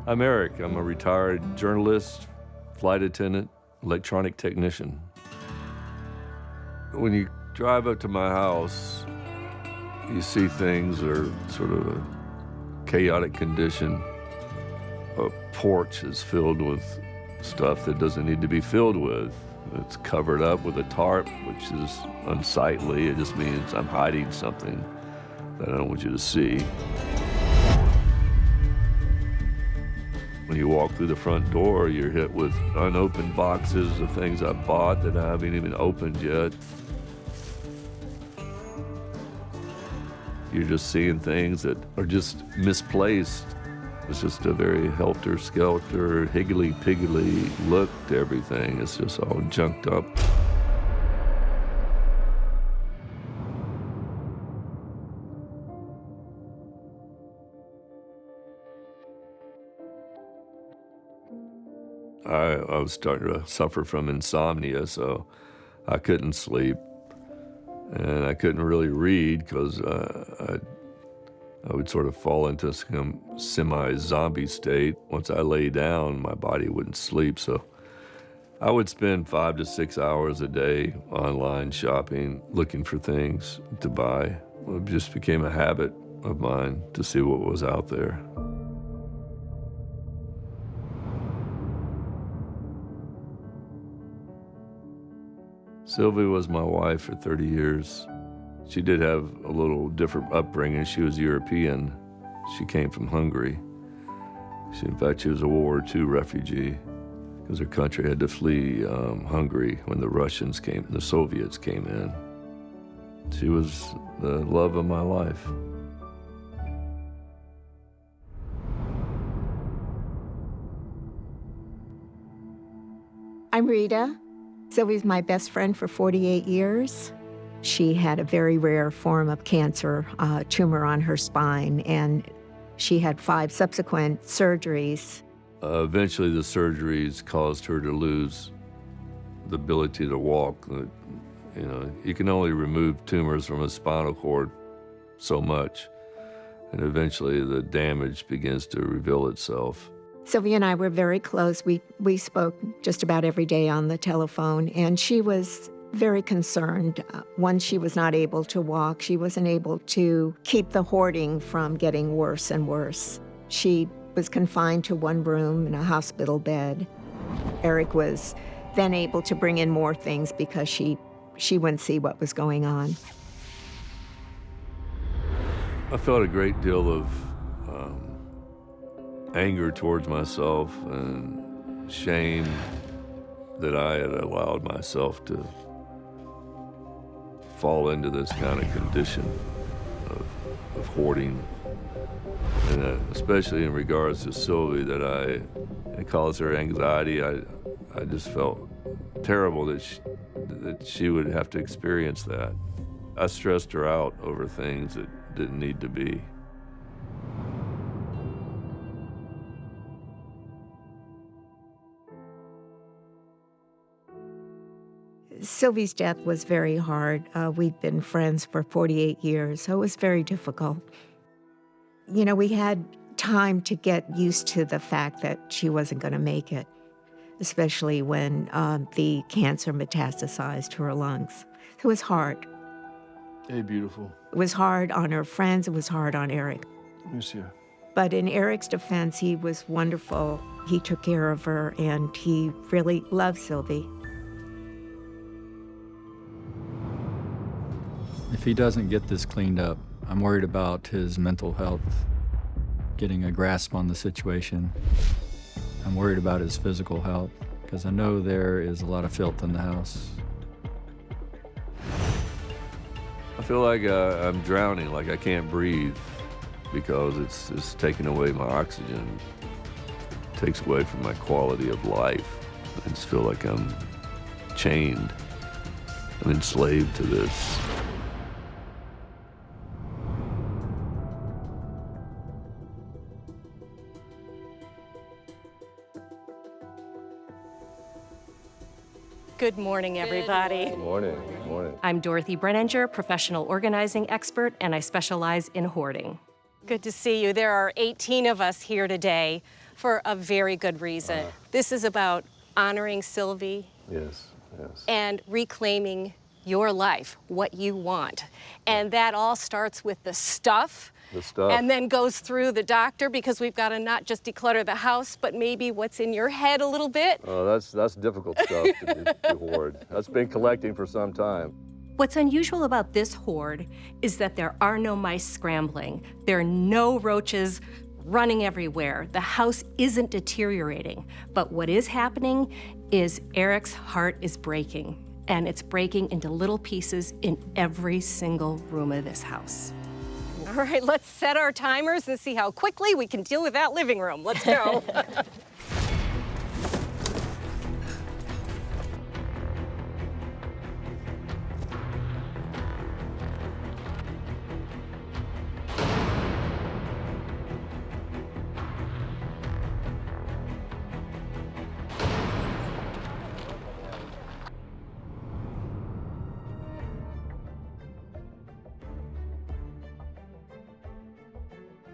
I'm Eric. I'm a retired journalist, flight attendant, electronic technician. When you drive up to my house, you see things that are sort of a chaotic condition. A porch is filled with stuff that doesn't need to be filled with. It's covered up with a tarp, which is unsightly. It just means I'm hiding something that I don't want you to see. When you walk through the front door, you're hit with unopened boxes of things I bought that I haven't even opened yet. You're just seeing things that are just misplaced. It's just a very helter-skelter, higgly-piggly look to everything. It's just all junked up. I was starting to suffer from insomnia, so I couldn't sleep. And I couldn't really read because I would sort of fall into some semi-zombie state. Once I lay down, my body wouldn't sleep. So I would spend 5 to 6 hours a day online shopping, looking for things to buy. It just became a habit of mine to see what was out there. Sylvie was my wife for 30 years. She did have a little different upbringing. She was European. She came from Hungary. In fact, she was a World War II refugee because her country had to flee Hungary when the Russians came, the Soviets came in. She was the love of my life. I'm Rita. Sylvie's my best friend for 48 years. She had a very rare form of cancer, a tumor on her spine, and she had 5 subsequent surgeries. Eventually, the surgeries caused her to lose the ability to walk. You can only remove tumors from a spinal cord so much, and eventually the damage begins to reveal itself. Sylvie and I were very close. We spoke just about every day on the telephone, and she was very concerned. Once she was not able to walk, she wasn't able to keep the hoarding from getting worse and worse. She was confined to one room in a hospital bed. Eric was then able to bring in more things because she wouldn't see what was going on. I felt a great deal of anger towards myself and shame that I had allowed myself to fall into this kind of condition of hoarding. And especially in regards to Sylvie, that it caused her anxiety. I just felt terrible that she would have to experience that. I stressed her out over things that didn't need to be. Sylvie's death was very hard. We'd been friends for 48 years, so it was very difficult. We had time to get used to the fact that she wasn't going to make it, especially when the cancer metastasized to her lungs. It was hard. Hey, beautiful. It was hard on her friends. It was hard on Eric. Monsieur. But in Eric's defense, he was wonderful. He took care of her, and he really loved Sylvie. If he doesn't get this cleaned up, I'm worried about his mental health, getting a grasp on the situation. I'm worried about his physical health, because I know there is a lot of filth in the house. I feel like I'm drowning, like I can't breathe, because it's taking away my oxygen. It takes away from my quality of life. I just feel like I'm chained. I'm enslaved to this. Good morning, everybody. Good morning. Good morning. I'm Dorothy Brenninger, professional organizing expert, and I specialize in hoarding. Good to see you. There are 18 of us here today for a very good reason. This is about honoring Sylvie Yes, yes. and reclaiming your life, what you want. And that all starts with the stuff. The stuff. And then goes through the doctor, because we've got to not just declutter the house, but maybe what's in your head a little bit. Oh, that's difficult stuff to hoard. That's been collecting for some time. What's unusual about this hoard is that there are no mice scrambling. There are no roaches running everywhere. The house isn't deteriorating. But what is happening is Eric's heart is breaking, and it's breaking into little pieces in every single room of this house. All right, let's set our timers and see how quickly we can deal with that living room. Let's go.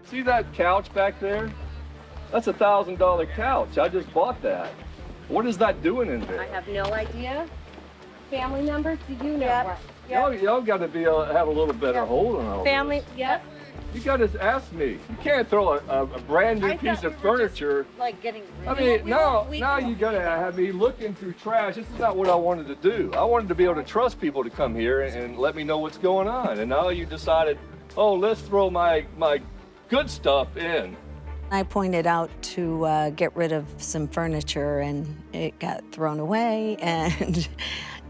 See that couch back there? That's a $1,000 couch. I just bought that. What is that doing in there? I have no idea. Family members, do you know? Y'all got to be have a little better hold on all Family, this. yep. You got to ask me. You can't throw a brand new piece of furniture. Like getting I rid mean, now you got to have me looking through trash. This is not what I wanted to do. I wanted to be able to trust people to come here and let me know what's going on. And now you decided, oh, let's throw my good stuff in. I pointed out to get rid of some furniture, and it got thrown away, and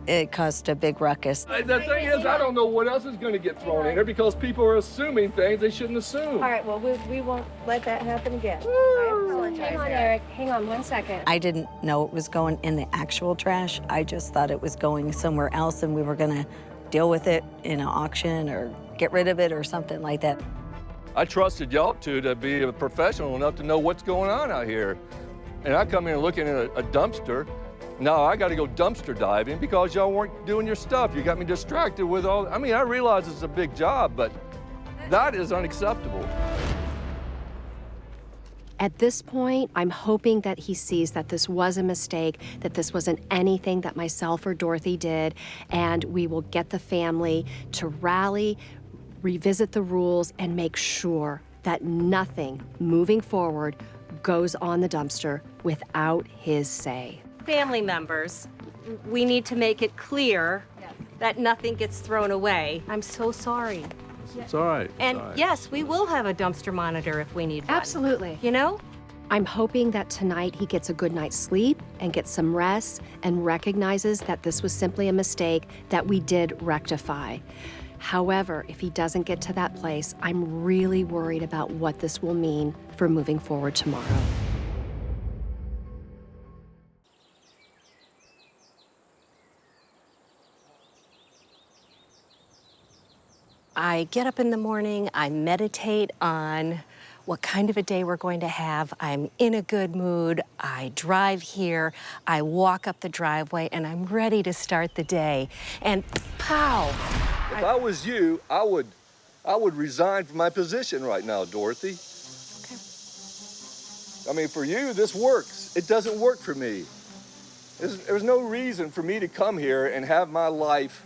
it caused a big ruckus. The thing is, I don't know what else is going to get thrown in here because people are assuming things they shouldn't assume. All right, well, we won't let that happen again. Hang on, Eric. Hang on 1 second. I didn't know it was going in the actual trash. I just thought it was going somewhere else, and we were going to deal with it in an auction or get rid of it or something like that. I trusted y'all two to be a professional enough to know what's going on out here. And I come in looking at a dumpster. Now I got to go dumpster diving because y'all weren't doing your stuff. You got me distracted with all, I mean, I realize it's a big job, but that is unacceptable. At this point, I'm hoping that he sees that this was a mistake, that this wasn't anything that myself or Dorothy did, and we will get the family to rally, revisit the rules, and make sure that nothing moving forward goes on the dumpster without his say. Family members, we need to make it clear that nothing gets thrown away. I'm so sorry. It's all right. And yes, we will have a dumpster monitor if we need one. Absolutely. You know? I'm hoping that tonight he gets a good night's sleep and gets some rest and recognizes that this was simply a mistake that we did rectify. However, if he doesn't get to that place, I'm really worried about what this will mean for moving forward tomorrow. I get up in the morning, I meditate on what kind of a day we're going to have. I'm in a good mood. I drive here, I walk up the driveway, and I'm ready to start the day. And pow! If I was you, I would resign from my position right now, Dorothy. Okay. I mean, for you, this works. It doesn't work for me. There's no reason for me to come here and have my life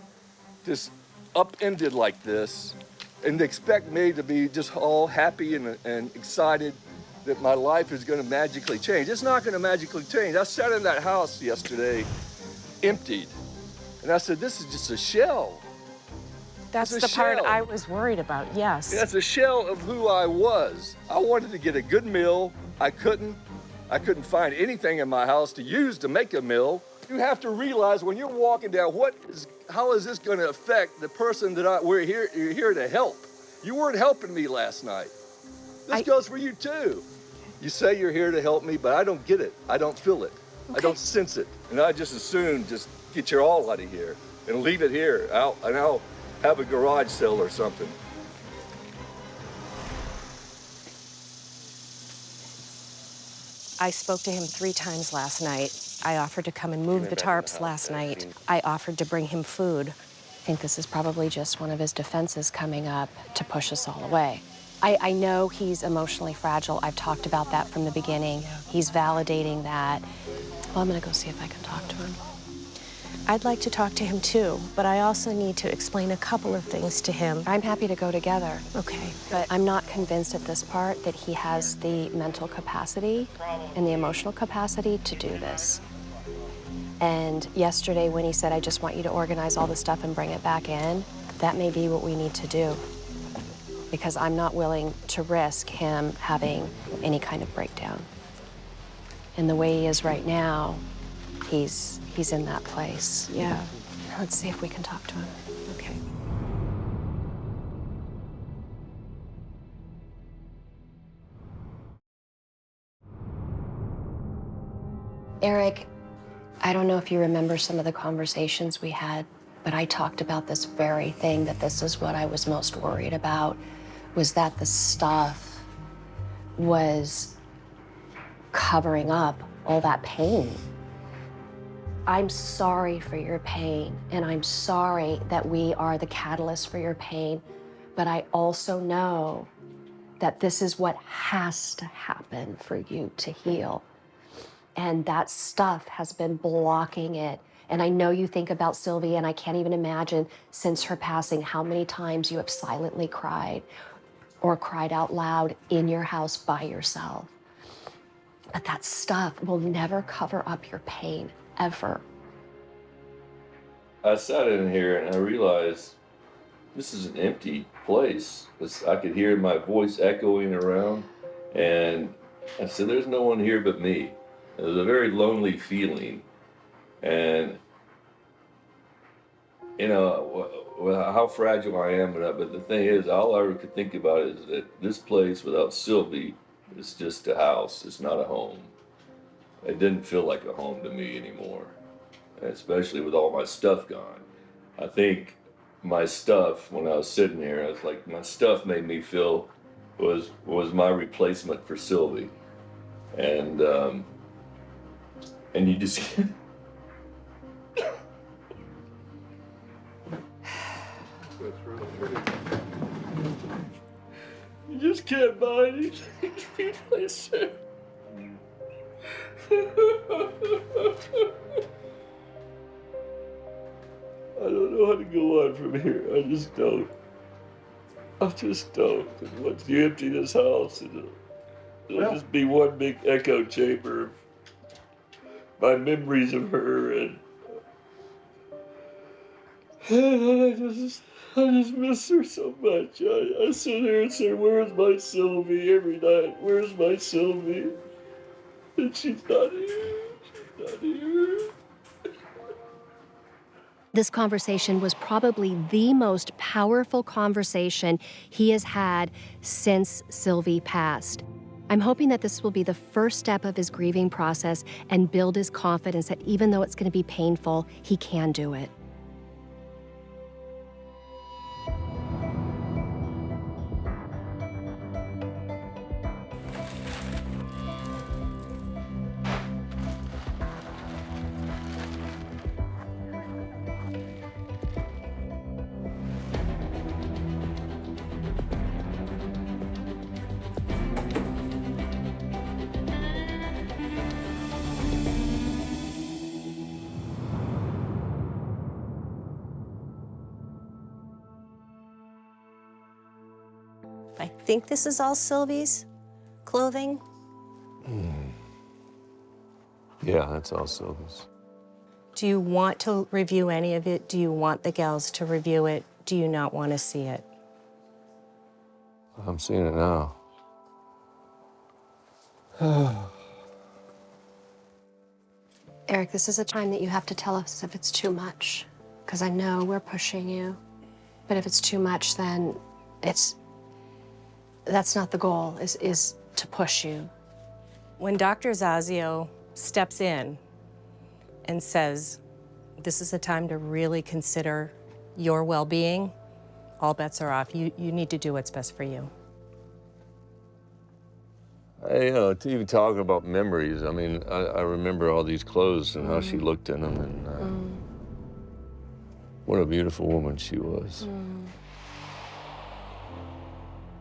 just upended like this and expect me to be just all happy and excited that my life is going to magically change. It's not going to magically change. I sat in that house yesterday, emptied, and I said, this is just a shell. That's It's a the part shell. I was worried about, yes. That's a shell of who I was. I wanted to get a good meal. I couldn't find anything in my house to use to make a meal. You have to realize when you're walking down, how is this going to affect the person that you're here to help? You weren't helping me last night. This goes for you too. You say you're here to help me, but I don't get it. I don't feel it. I don't sense it. And I just as soon just get you all out of here and leave it here. I'll have a garage sale or something. I spoke to him 3 times last night. I offered to come and move the tarps last night. I offered to bring him food. I think this is probably just one of his defenses coming up to push us all away. I know he's emotionally fragile. I've talked about that from the beginning. He's validating that. Well, I'm gonna go see if I can talk to him. I'd like to talk to him too, but I also need to explain a couple of things to him. I'm happy to go together. Okay. But I'm not convinced at this part that he has the mental capacity and the emotional capacity to do this. And yesterday when he said, I just want you to organize all the stuff and bring it back in, that may be what we need to do. Because I'm not willing to risk him having any kind of breakdown. And the way he is right now, he's in that place. Yeah. Let's see if we can talk to him. Okay. Eric, I don't know if you remember some of the conversations we had, but I talked about this very thing, that this is what I was most worried about, was that the stuff was covering up all that pain. I'm sorry for your pain, and I'm sorry that we are the catalyst for your pain, but I also know that this is what has to happen for you to heal. And that stuff has been blocking it. And I know you think about Sylvie, and I can't even imagine since her passing how many times you have silently cried or cried out loud in your house by yourself. But that stuff will never cover up your pain, ever. I sat in here and I realized this is an empty place. I could hear my voice echoing around, and I said, there's no one here but me. It was a very lonely feeling. And, you know, how fragile I am, but the thing is, all I ever could think about is that this place without Sylvie is just a house. It's not a home. It didn't feel like a home to me anymore, especially with all my stuff gone. I think my stuff, when I was sitting here, I was like, my stuff made me feel was my replacement for Sylvie. And you just you just can't buy anything to replace her. I don't know how to go on from here. I just don't. And once you empty this house, it'll just be one big echo chamber of my memories of her, and I just miss her so much. I sit here and say, where's my Sylvie every night? Where's my Sylvie? And she's not here. She's not here. This conversation was probably the most powerful conversation he has had since Sylvie passed. I'm hoping that this will be the first step of his grieving process and build his confidence that even though it's going to be painful, he can do it. I think this is all Sylvie's clothing. Yeah, that's all Sylvie's. Do you want to review any of it? Do you want the gals to review it? Do you not want to see it? I'm seeing it now. Eric, this is a time that you have to tell us if it's too much, because I know we're pushing you. But if it's too much, then that's not the goal, is to push you. When Dr. Zazio steps in and says, this is a time to really consider your well-being, all bets are off. You need to do what's best for you. To even talking about memories, I mean, I remember all these clothes and how she looked in them, and what a beautiful woman she was.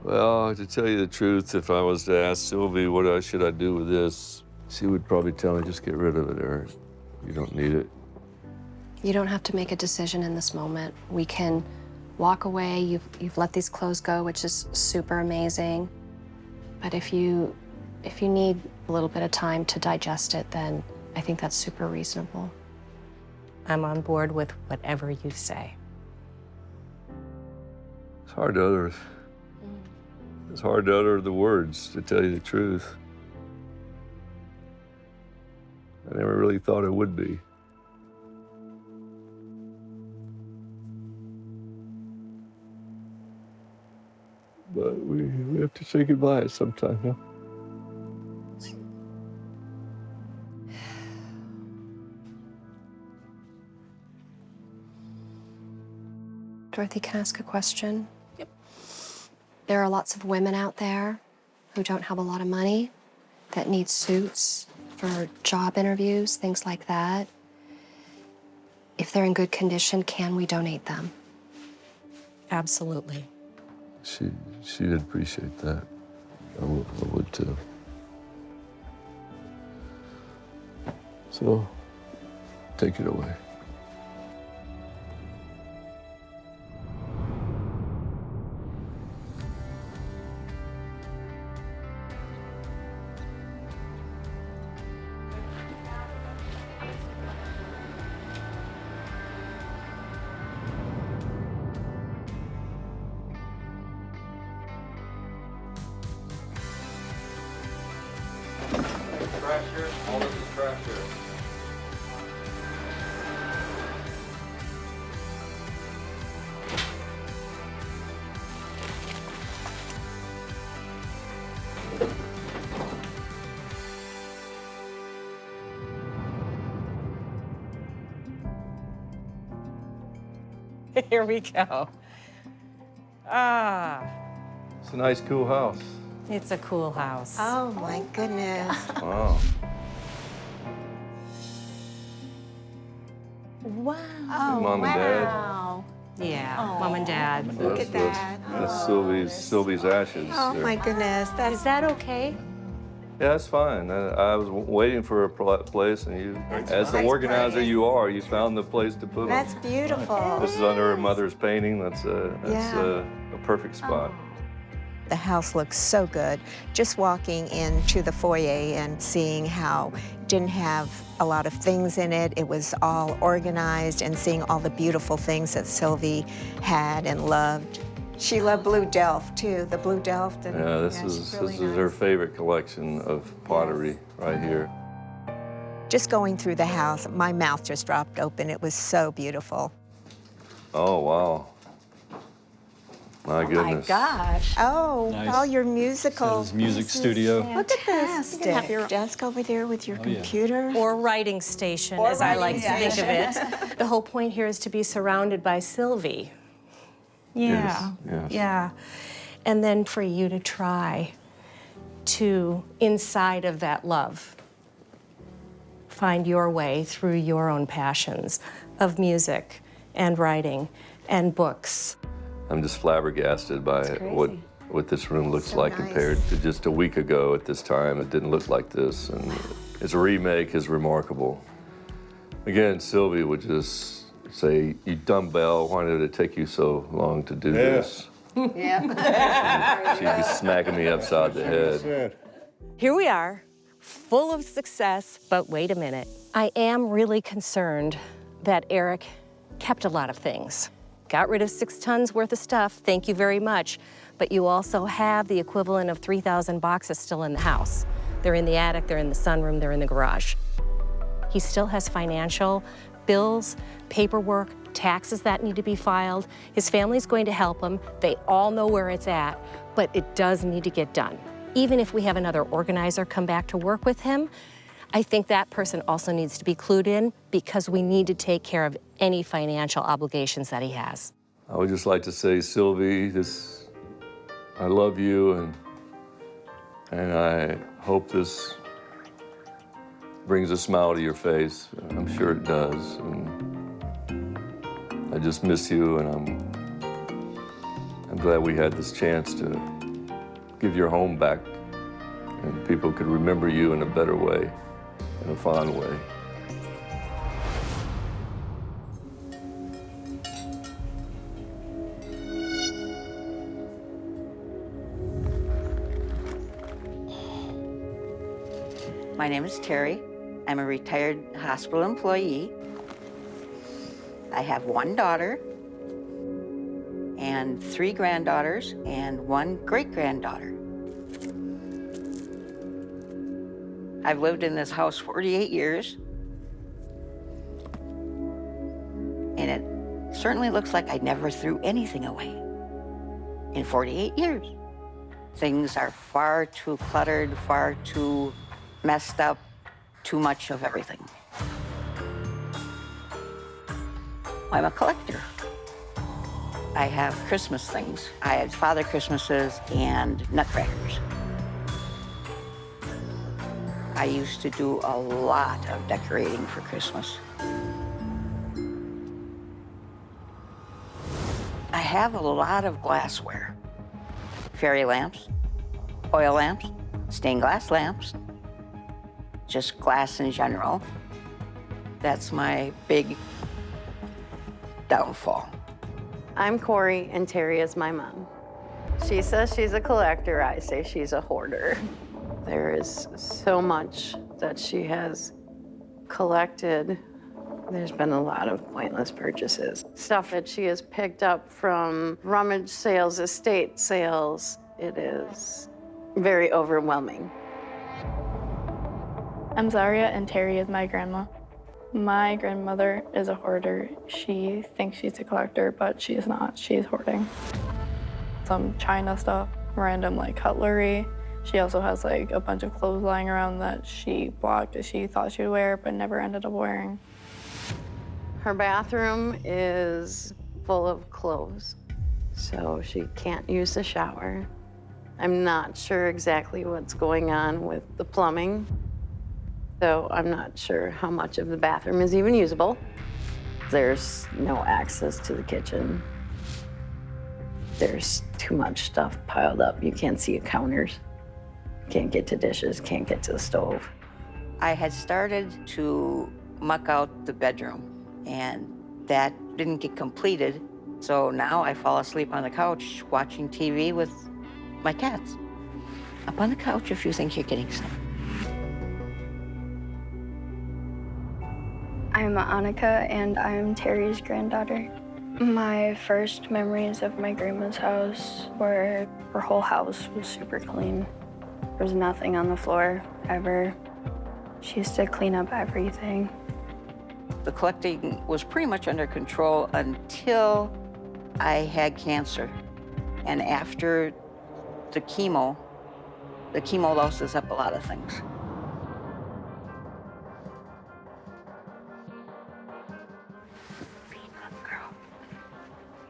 Well, to tell you the truth, if I was to ask Sylvie should I do with this, she would probably tell me just get rid of it, Eric. You don't need it. You don't have to make a decision in this moment. We can walk away. You've let these clothes go, which is super amazing. But if you need a little bit of time to digest it, then I think that's super reasonable. I'm on board with whatever you say. It's hard to utter the words, to tell you the truth. I never really thought it would be. But we have to say goodbye at some time, huh? Dorothy, can I ask a question? Yep. There are lots of women out there who don't have a lot of money that need suits for job interviews, things like that. If they're in good condition, can we donate them? Absolutely. She'd appreciate that. I would too. So, take it away. Trash here. All this is trash here. Here we go. Ah, It's a nice, cool house. it's a cool house. Oh, my goodness. Wow. Wow. Oh, Mom and Dad. wow. Yeah, Mom and Dad. Look at that. That's Sylvie's ashes. Oh, there. my goodness. Is that okay? Yeah, that's fine. I was waiting for a place, and you, as the nice organizer place. you are, you found the place to put them. That's beautiful. This is under her mother's painting. That's a perfect spot. The house looks so good. Just walking into the foyer and seeing how it didn't have a lot of things in it. It was all organized, and seeing all the beautiful things that Sylvie had and loved. She loved blue delft too, the blue delft. And, Yeah, this she's is really her nice. favorite collection of pottery right here. Just going through the house, my mouth just dropped open. It was so beautiful. Oh wow. My goodness. Gosh. Oh, Nice. all your musical. Says music studio. Look at this. You can have your desk over there with your yeah. computer. Or writing station, as I like to think of it. The whole point here is to be surrounded by Sylvie. Yeah, Yes. yeah. And then for you to try to, inside of that love, find your way through your own passions of music and writing and books. I'm just flabbergasted by what this room looks So like nice. compared to just a week ago at this time. It didn't look like this, and its remake is remarkable. Again, Sylvie would just say, "You dumbbell, why did it take you so long to do this?" Yeah. She'd be smacking me upside the head. Here we are, full of success, but wait a minute. I am really concerned that Eric kept a lot of things. Got rid of 6 tons worth of stuff, thank you very much, but you also have the equivalent of 3,000 boxes still in the house. They're in the attic, they're in the sunroom, they're in the garage. He still has financial bills, paperwork, taxes that need to be filed. His family's going to help him. They all know where it's at, but it does need to get done. Even if we have another organizer come back to work with him, I think that person also needs to be clued in because we need to take care of any financial obligations that he has. I would just like to say, Sylvie, I love you, and I hope this brings a smile to your face. I'm sure it does. And I just miss you, and I'm glad we had this chance to give your home back and people could remember you in a better way, in a fond way. My name is Terry. I'm a retired hospital employee. I have one daughter and 3 granddaughters and 1 great-granddaughter. I've lived in this house 48 years, and it certainly looks like I never threw anything away in 48 years. Things are far too cluttered, far too messed up, too much of everything. I'm a collector. I have Christmas things. I had Father Christmases and nutcrackers. I used to do a lot of decorating for Christmas. I have a lot of glassware. Fairy lamps, oil lamps, stained glass lamps, just glass in general. That's my big downfall. I'm Corey, and Terry is my mom. She says she's a collector. I say she's a hoarder. There is so much that she has collected. There's been a lot of pointless purchases. Stuff that she has picked up from rummage sales, estate sales. It is very overwhelming. I'm Zaria, and Terry is my grandma. My grandmother is a hoarder. She thinks she's a collector, but she is not. She's hoarding. Some China stuff, random like cutlery. She also has like a bunch of clothes lying around that she bought that she thought she would wear, but never ended up wearing. Her bathroom is full of clothes, so she can't use the shower. I'm not sure exactly what's going on with the plumbing. So I'm not sure how much of the bathroom is even usable. There's no access to the kitchen. There's too much stuff piled up. You can't see the counters. Can't get to dishes, can't get to the stove. I had started to muck out the bedroom, and that didn't get completed. So now I fall asleep on the couch watching TV with my cats. Up on the couch if you think you're getting some. I'm Annika, and I'm Terry's granddaughter. My first memories of my grandma's house were her whole house was super clean. There was nothing on the floor, ever. She used to clean up everything. The collecting was pretty much under control until I had cancer. And after the chemo lousens up a lot of things.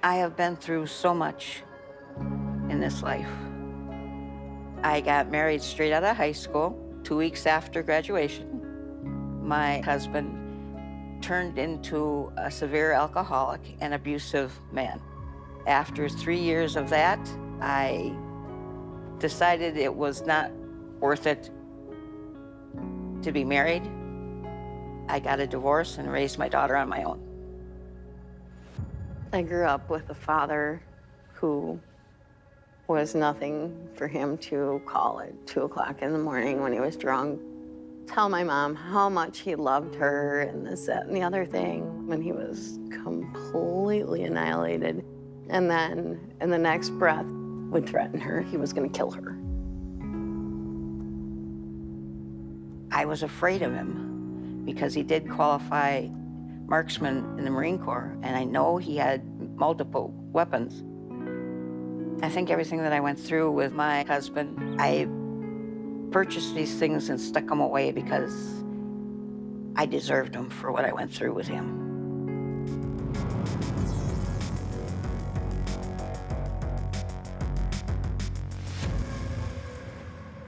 I have been through so much in this life. I got married straight out of high school, 2 weeks after graduation. My husband turned into a severe alcoholic and abusive man. After 3 years of that, I decided it was not worth it to be married. I got a divorce and raised my daughter on my own. I grew up with a father who was nothing for him to call at 2 o'clock in the morning when he was drunk, tell my mom how much he loved her and this, that, and the other thing when he was completely annihilated. And then in the next breath would threaten her he was gonna kill her. I was afraid of him because he did qualify marksman in the Marine Corps, and I know he had multiple weapons. I think everything that I went through with my husband, I purchased these things and stuck them away because I deserved them for what I went through with him.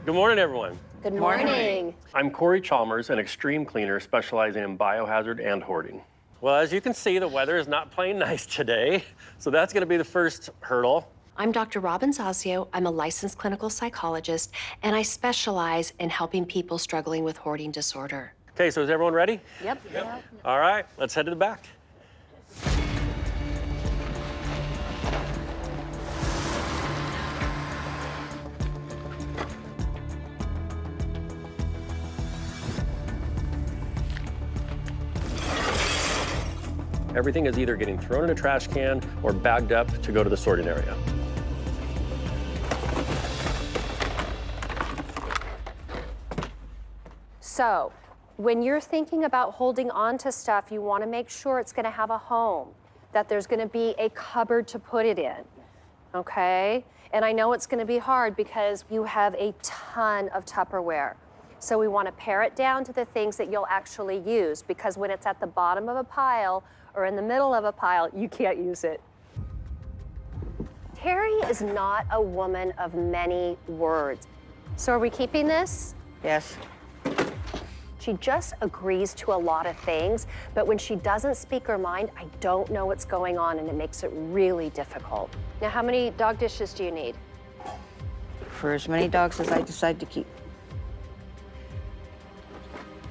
Good morning, everyone. Good morning. I'm Corey Chalmers, an extreme cleaner specializing in biohazard and hoarding. Well, as you can see, the weather is not playing nice today, so that's going to be the first hurdle. I'm Dr. Robin Zazio. I'm a licensed clinical psychologist, and I specialize in helping people struggling with hoarding disorder. Okay, so is everyone ready? Yep. All right, let's head to the back. Everything is either getting thrown in a trash can or bagged up to go to the sorting area. So, when you're thinking about holding on to stuff, you want to make sure it's going to have a home, that there's going to be a cupboard to put it in, okay? And I know it's going to be hard because you have a ton of Tupperware. So we want to pare it down to the things that you'll actually use, because when it's at the bottom of a pile or in the middle of a pile, you can't use it. Terry is not a woman of many words. So are we keeping this? Yes. She just agrees to a lot of things, but when she doesn't speak her mind, I don't know what's going on, and it makes it really difficult. Now, how many dog dishes do you need? For as many dogs as I decide to keep.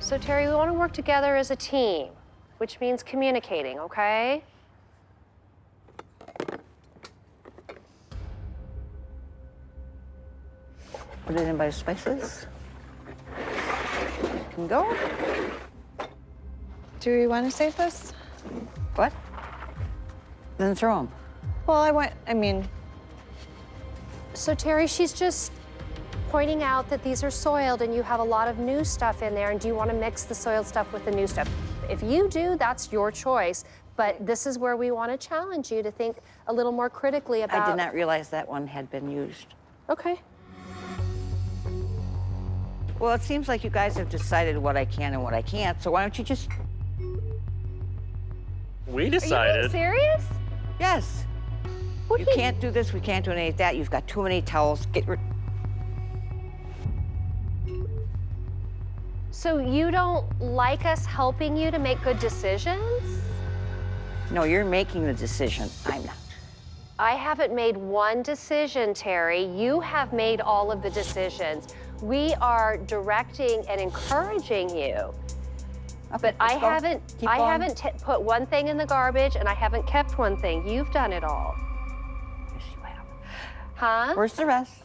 So, Terry, we want to work together as a team, which means communicating, okay? Put it in by spices. Can go. Do we want to save this? What? Then throw them. Well, I mean, So, Terry, she's just pointing out that these are soiled and you have a lot of new stuff in there, and do you want to mix the soiled stuff with the new stuff? If you do, that's your choice, but this is where we want to challenge you to think a little more critically about... I did not realize that one had been used. Okay. Well, it seems like you guys have decided what I can and what I can't, so why don't you just... We Are you decided. being serious? Yes. What You do you- can't do this, we can't do any of that. You've got too many towels. Get rid... So you don't like us helping you to make good decisions? No, you're making the decision. I'm not. I haven't made one decision, Terry. You have made all of the decisions. We are directing and encouraging you. But I let's go. haven't, Keep I going. haven't put one thing in the garbage, and I haven't kept one thing. You've done it all. Yes, you have. Huh? Where's the rest?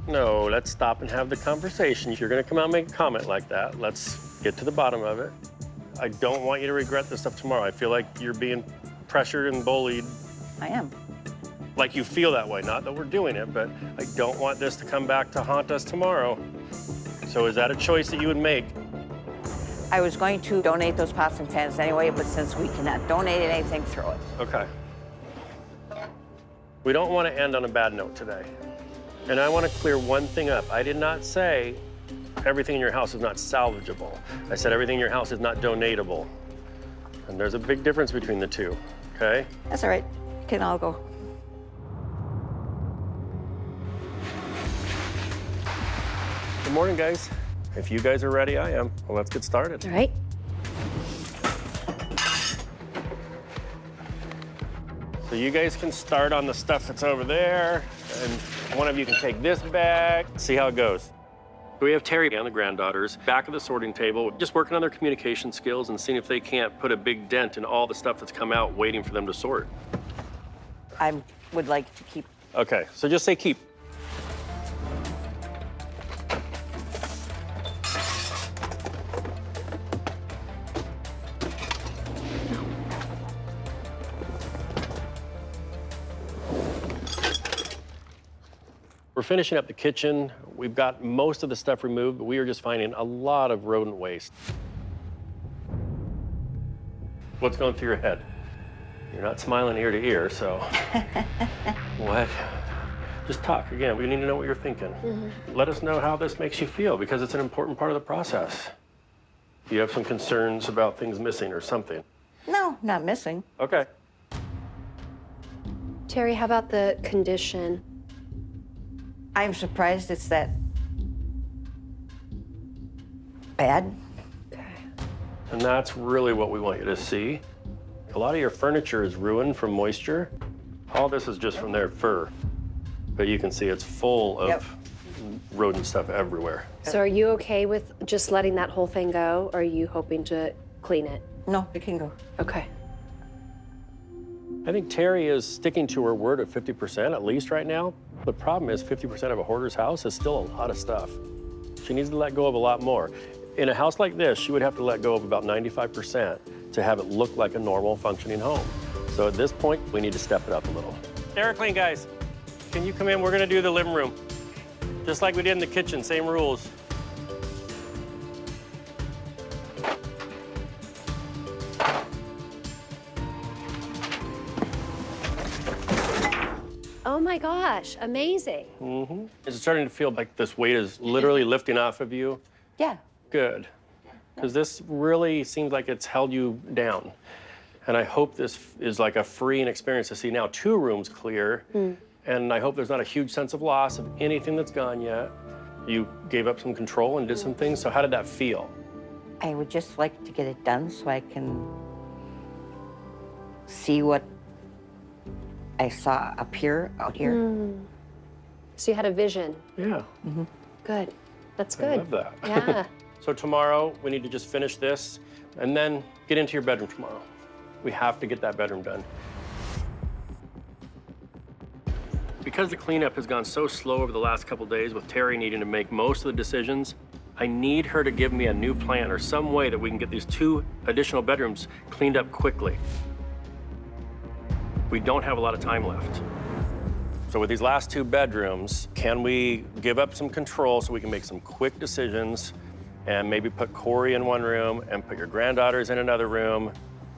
No, let's stop and have the conversation. If you're gonna come out and make a comment like that, let's get to the bottom of it. I don't want you to regret this stuff tomorrow. I feel like you're being pressured and bullied. I am. Like you feel that way, not that we're doing it, but I don't want this to come back to haunt us tomorrow. So is that a choice that you would make? I was going to donate those pots and pans anyway, but since we cannot donate anything, throw it. Okay. We don't want to end on a bad note today. And I want to clear one thing up. I did not say everything in your house is not salvageable. I said everything in your house is not donatable. And there's a big difference between the two, okay? That's all right. Can all go. Good morning, guys. If you guys are ready, I am. Well, let's get started. All right. So you guys can start on the stuff that's over there, and one of you can take this bag, see how it goes. We have Terry and the granddaughters back at the sorting table, just working on their communication skills and seeing if they can't put a big dent in all the stuff that's come out waiting for them to sort. I would like to keep. Okay, so just say keep. We're finishing up the kitchen. We've got most of the stuff removed, but we are just finding a lot of rodent waste. What's going through your head? You're not smiling ear to ear, so. What? Just talk again. We need to know what you're thinking. Let us know how this makes you feel, because it's an important part of the process. Do you have some concerns about things missing or something? No, not missing. Okay. Terry, how about the condition? I'm surprised it's that bad. And that's really what we want you to see. A lot of your furniture is ruined from moisture. All this is just from their fur, but you can see it's full of rodent stuff everywhere. So are you okay with just letting that whole thing go, or are you hoping to clean it? No, it can go. Okay. I think Terry is sticking to her word of 50% at least right now. The problem is 50% of a hoarder's house is still a lot of stuff. She needs to let go of a lot more. In a house like this, she would have to let go of about 95% to have it look like a normal functioning home. So at this point, we need to step it up a little. Clean, guys. Can you come in? We're gonna do the living room. Just like we did in the kitchen, same rules. Oh my gosh, amazing. Mm-hmm. Is it starting to feel like this weight is literally lifting off of you? Yeah. Good. Because this really seems like it's held you down. And I hope this is like a freeing experience to see now 2 rooms clear. And I hope there's not a huge sense of loss of anything that's gone yet. You gave up some control and did some things, so how did that feel? I would just like to get it done so I can see what I saw up here, out here. So you had a vision. Yeah. Good. That's I good. love that. Yeah. So tomorrow, we need to just finish this and then get into your bedroom tomorrow. We have to get that bedroom done. Because the cleanup has gone so slow over the last couple days with Terry needing to make most of the decisions, I need her to give me a new plan or some way that we can get these 2 additional bedrooms cleaned up quickly. We don't have a lot of time left. So with these last 2 bedrooms, can we give up some control so we can make some quick decisions and maybe put Corey in one room and put your granddaughters in another room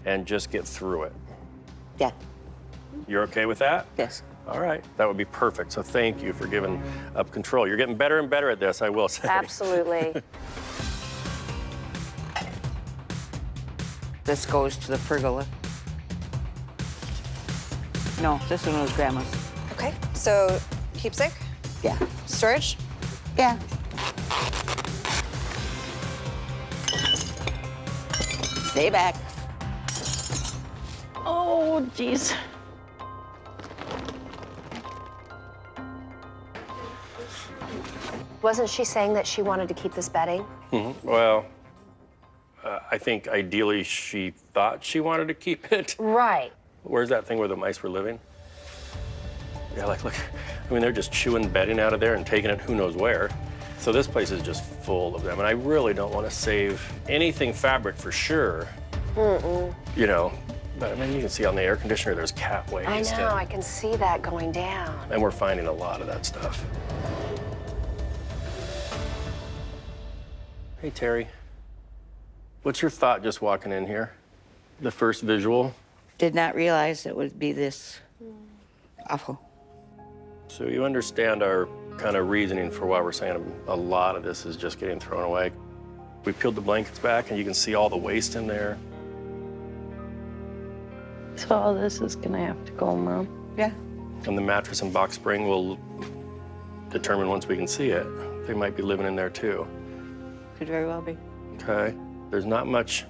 and just get through it? Yeah. You're okay with that? Yes. All right, that would be perfect. So thank you for giving up control. You're getting better and better at this, I will say. Absolutely. This goes to the pergola. No, this one was Grandma's. Okay, so keepsake, Yeah. storage. Yeah. Stay back. Oh, jeez. Wasn't she saying that she wanted to keep this bedding? Well, I think ideally she thought she wanted to keep it. Right. Where's that thing where the mice were living? Yeah, like, look, I mean, they're just chewing bedding out of there and taking it who knows where. So this place is just full of them, and I really don't want to save anything fabric for sure. You know, but I mean, you can see on the air conditioner, there's cat waste. I know, I can see that going down. And we're finding a lot of that stuff. Hey, Terry. What's your thought just walking in here? The first visual? Did not realize it would be this awful. So you understand our kind of reasoning for why we're saying a lot of this is just getting thrown away. We peeled the blankets back and you can see all the waste in there. So all this is gonna have to go, Mom. Yeah. And the mattress and box spring will determine once we can see it. They might be living in there too. Could very well be. Okay? There's not much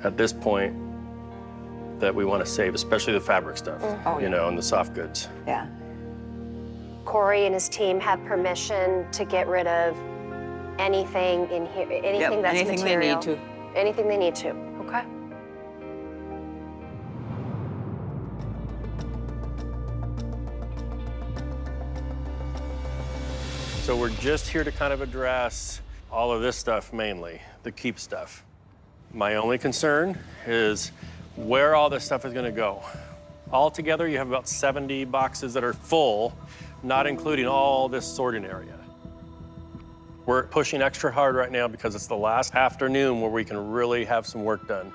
at this point that we want to save, especially the fabric stuff, you know, and the soft goods. Yeah. Corey and his team have permission to get rid of anything in here, anything that's anything material. they need to. Anything they need to, okay? So we're just here to kind of address all of this stuff mainly, the keep stuff. My only concern is where all this stuff is gonna go. Altogether, you have about 70 boxes that are full, not including all this sorting area. We're pushing extra hard right now because it's the last afternoon where we can really have some work done.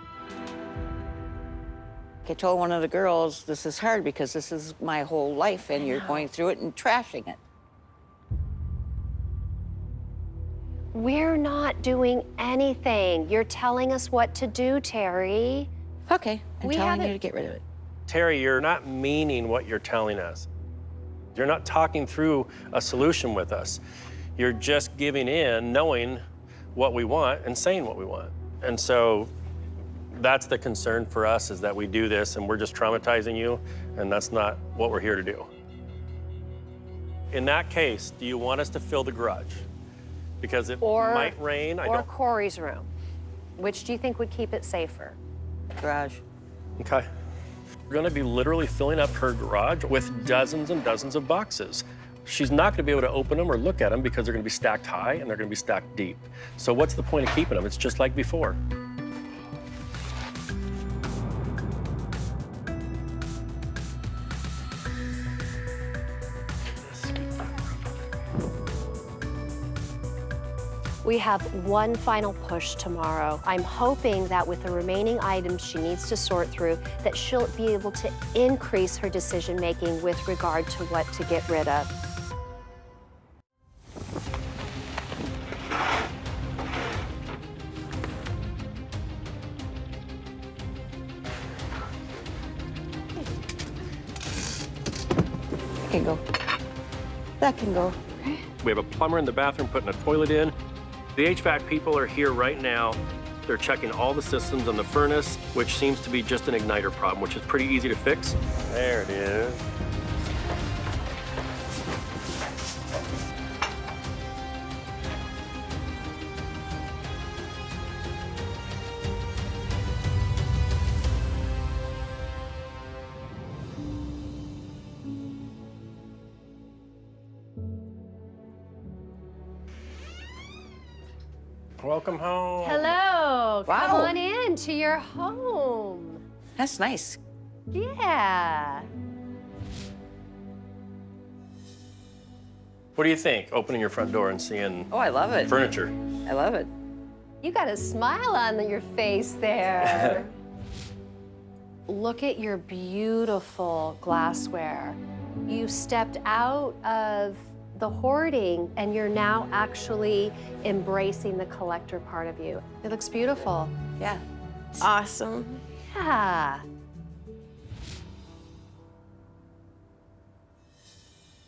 I told one of the girls, this is hard because this is my whole life and you're going through it and trashing it. We're not doing anything. You're telling us what to do, Terry. Okay, I'm We telling you haven't- to get rid of it. Terry, you're not meaning what you're telling us. You're not talking through a solution with us. You're just giving in, knowing what we want and saying what we want. And so That's the concern for us, is that we do this and we're just traumatizing you, and that's not what we're here to do. In that case, do you want us to fill the garage? Because it might rain. Or Corey's room. Which do you think would keep it safer? Garage. Okay. We're gonna be literally filling up her garage with dozens and dozens of boxes. She's not gonna be able to open them or look at them because they're gonna be stacked high and they're gonna be stacked deep. So what's the point of keeping them? It's just like before. We have one final push tomorrow. I'm hoping that with the remaining items she needs to sort through, that she'll be able to increase her decision-making with regard to what to get rid of. That can go. That can go. We have a plumber in the bathroom putting a toilet in. The HVAC people are here right now. They're checking all the systems on the furnace, which seems to be just an igniter problem, which is pretty easy to fix. There it is. Welcome home. Hello. Wow. Come on in to your home. That's nice. Yeah. What do you think, opening your front door and seeing Oh, I love it. furniture? I love it. You got a smile on your face there. Look at your beautiful glassware. You stepped out of the hoarding and you're now actually embracing the collector part of you. It looks beautiful. Yeah. Awesome. Yeah.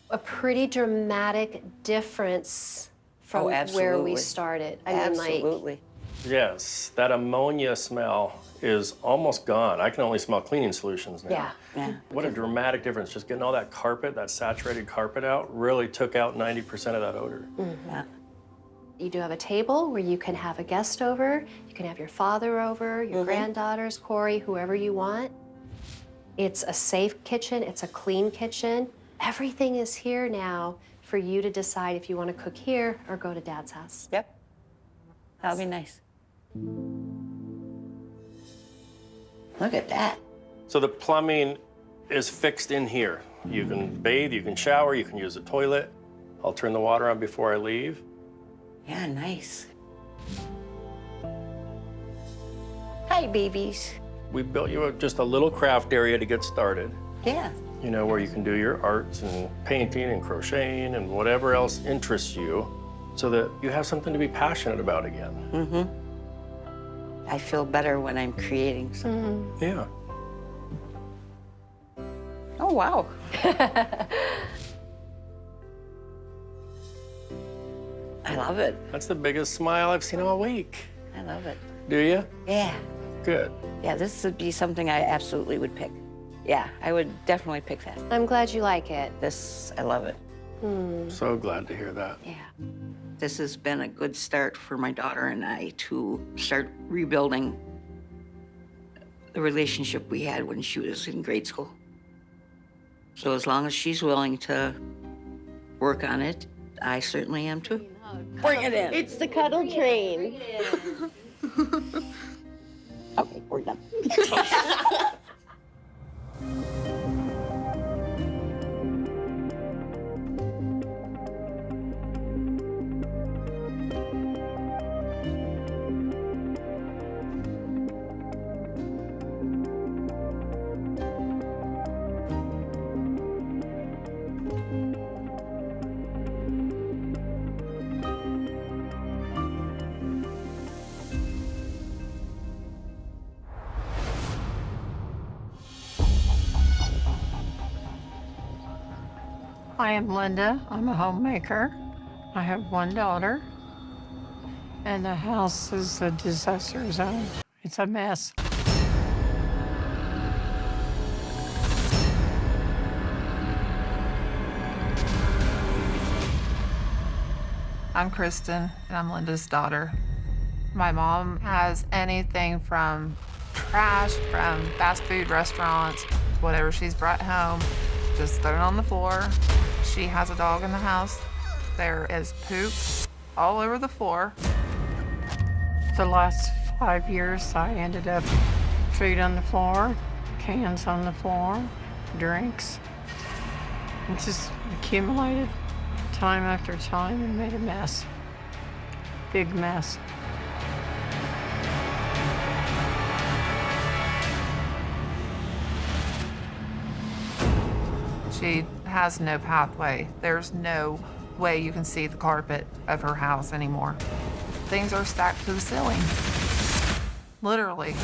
A pretty dramatic difference from Oh, where we absolutely. started. I mean, like, Absolutely. Yes, that ammonia smell is almost gone. I can only smell cleaning solutions now. yeah. Yeah. What a dramatic difference. Just getting all that carpet, that saturated carpet out, really took out 90% of that odor. Yeah. You do have a table where you can have a guest over. You can have your father over, your granddaughters, Corey, whoever you want. It's a safe kitchen. It's a clean kitchen. Everything is here now for you to decide if you want to cook here or go to Dad's house. Yep. That'll be nice. Look at that. So the plumbing is fixed in here. You can bathe, you can shower, you can use the toilet. I'll turn the water on before I leave. Yeah, nice. Hi, babies. We built you just a little craft area to get started. Yeah. You know, where you can do your arts and painting and crocheting and whatever else interests you so that you have something to be passionate about again. Mm-hmm. I feel better when I'm creating something. Yeah. Oh, wow. I love it. That's the biggest smile I've seen all week. I love it. Do you? Yeah. Good. Yeah, this would be something I absolutely would pick. Yeah, I would definitely pick that. I'm glad you like it. This, I love it. So glad to hear that. Yeah. This has been a good start for my daughter and I to start rebuilding the relationship we had when she was in grade school. So as long as she's willing to work on it, I certainly am too. Bring it in. It's the cuddle train. Okay, we're done. I am Linda. I'm a homemaker. I have one daughter. And the house is a disaster zone. It's a mess. I'm Kristen, and I'm Linda's daughter. My mom has anything from trash, from fast food restaurants, whatever she's brought home, just thrown on the floor. She has a dog in the house. There is poop all over the floor. The last 5 years, I ended up food on the floor, cans on the floor, drinks. It just accumulated time after time and made a mess. Big mess. She has no pathway. There's no way you can see the carpet of her house anymore. Things are stacked to the ceiling. Literally.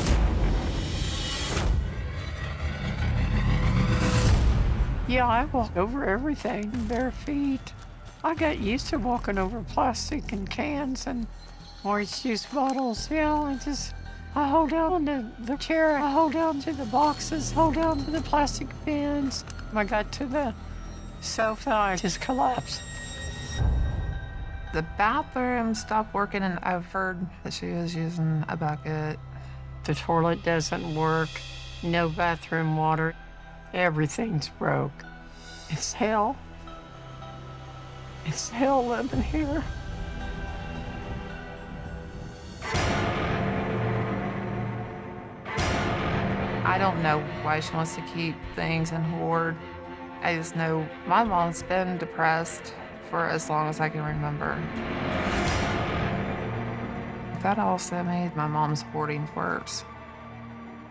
Yeah, I walk over everything, bare feet. I got used to walking over plastic and cans and orange juice bottles. Yeah, I hold on to the chair, I hold on to the boxes, hold on to the plastic bins. I got to the sofa, I just collapsed. The bathroom stopped working, and I've heard that she was using a bucket. The toilet doesn't work, no bathroom water. Everything's broke. It's hell. It's hell living here. I don't know why she wants to keep things and hoard. I just know my mom's been depressed for as long as I can remember. That also made my mom's hoarding worse.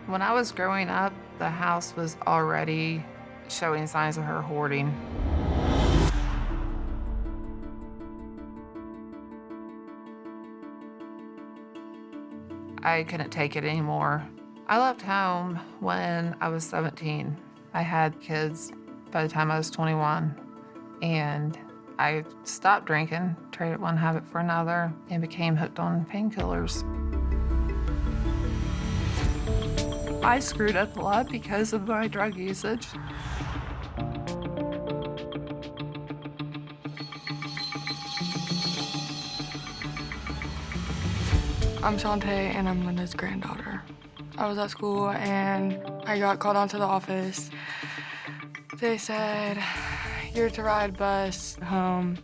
When I was growing up, the house was already showing signs of her hoarding. I couldn't take it anymore. I left home when I was 17. I had kids by the time I was 21, and I stopped drinking, traded one habit for another, and became hooked on painkillers. I screwed up a lot because of my drug usage. I'm Shantae, and I'm Linda's granddaughter. I was at school, and I got called onto the office. They said, "You're to ride bus home."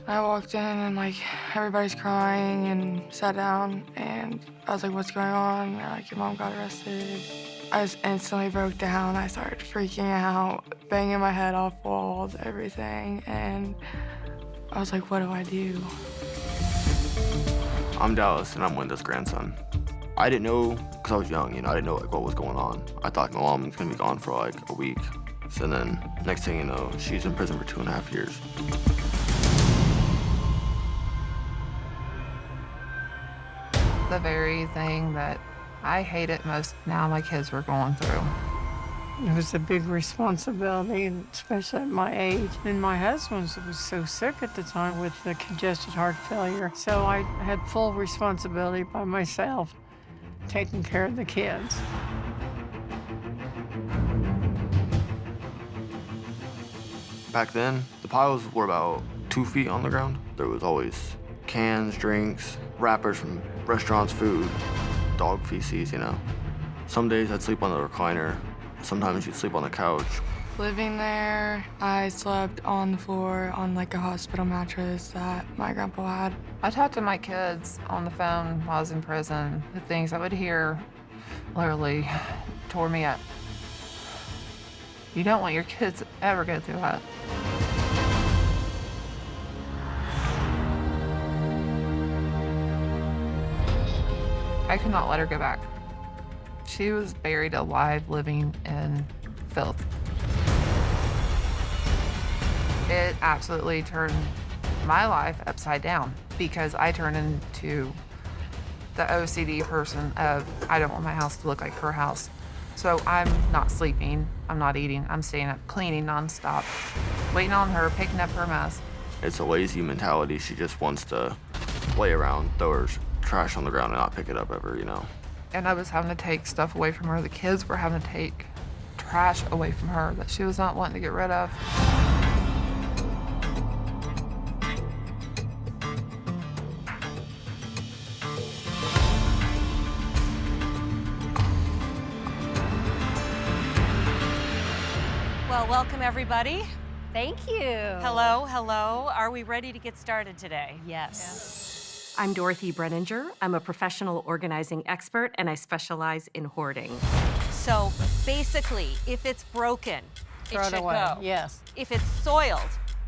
I walked in, and everybody's crying, and sat down, and I was like, "What's going on?" They're like, "Your mom got arrested." I just instantly broke down. I started freaking out, banging my head off walls, everything, and I was like, what do I do? I'm Dallas, and I'm Linda's grandson. I didn't know, because I was young, I didn't know what was going on. I thought my mom was gonna be gone for a week. So then, next thing you know, she's in prison for 2.5 years. The very thing that I hated most now my kids were going through. It was a big responsibility, especially at my age. And my husband was so sick at the time with the congestive heart failure. So I had full responsibility by myself, taking care of the kids. Back then, the piles were about 2 feet on the ground. There was always cans, drinks, wrappers from restaurants, food, dog feces, Some days I'd sleep on the recliner. Sometimes you'd sleep on the couch. Living there, I slept on the floor on a hospital mattress that my grandpa had. I talked to my kids on the phone while I was in prison. The things I would hear literally tore me up. You don't want your kids to ever go through that. I could not let her go back. She was buried alive, living in filth. It absolutely turned my life upside down because I turned into the OCD person of, I don't want my house to look like her house. So I'm not sleeping, I'm not eating, I'm staying up cleaning nonstop, waiting on her, picking up her mess. It's a lazy mentality. She just wants to play around, throw her trash on the ground and not pick it up ever, And I was having to take stuff away from her. The kids were having to take trash away from her that she was not wanting to get rid of. Well, welcome everybody. Thank you. Hello, hello. Are we ready to get started today? Yes. I'm Dorothy Brenninger. I'm a professional organizing expert, and I specialize in hoarding. So basically, if it's broken, Throw it it should away. go. Yes. If it's soiled,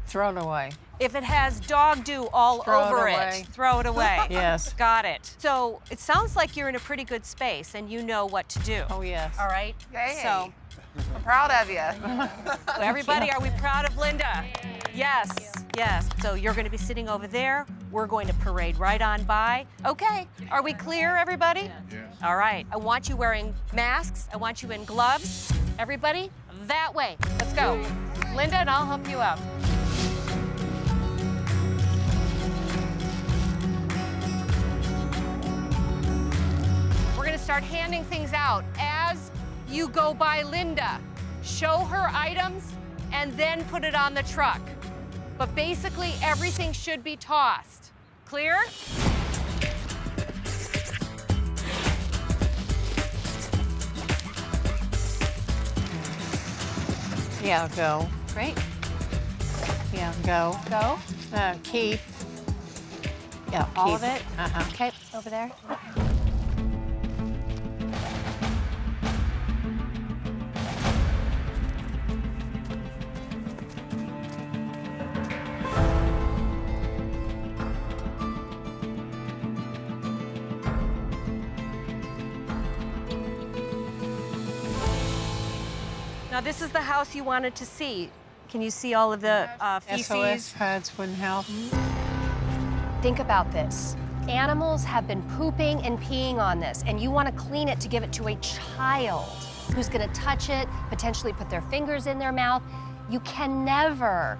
Throw it away. if it has dog dew all Throw it over away. it, throw it away. Yes. Got it. So it sounds like you're in a pretty good space and you know what to do. Oh, yes. All right? Yay. So I'm proud of you. everybody, are we proud of Linda? Yes, yes. So you're going to be sitting over there. We're going to parade right on by. Okay, are we clear, everybody? Yes. All right, I want you wearing masks. I want you in gloves. Everybody, that way. Let's go. Linda, and I'll help you out. We're going to start handing things out as you go by Linda. Show her items and then put it on the truck. But basically, everything should be tossed. Clear? Yeah, go. Great. Yeah, go. Go. Keep. Yeah, All keep. of it? Uh-huh. Okay, over there. Now, this is the house you wanted to see. Can you see all of the feces? SOS pads wouldn't help. Think about this. Animals have been pooping and peeing on this, and you want to clean it to give it to a child who's going to touch it, potentially put their fingers in their mouth. You can never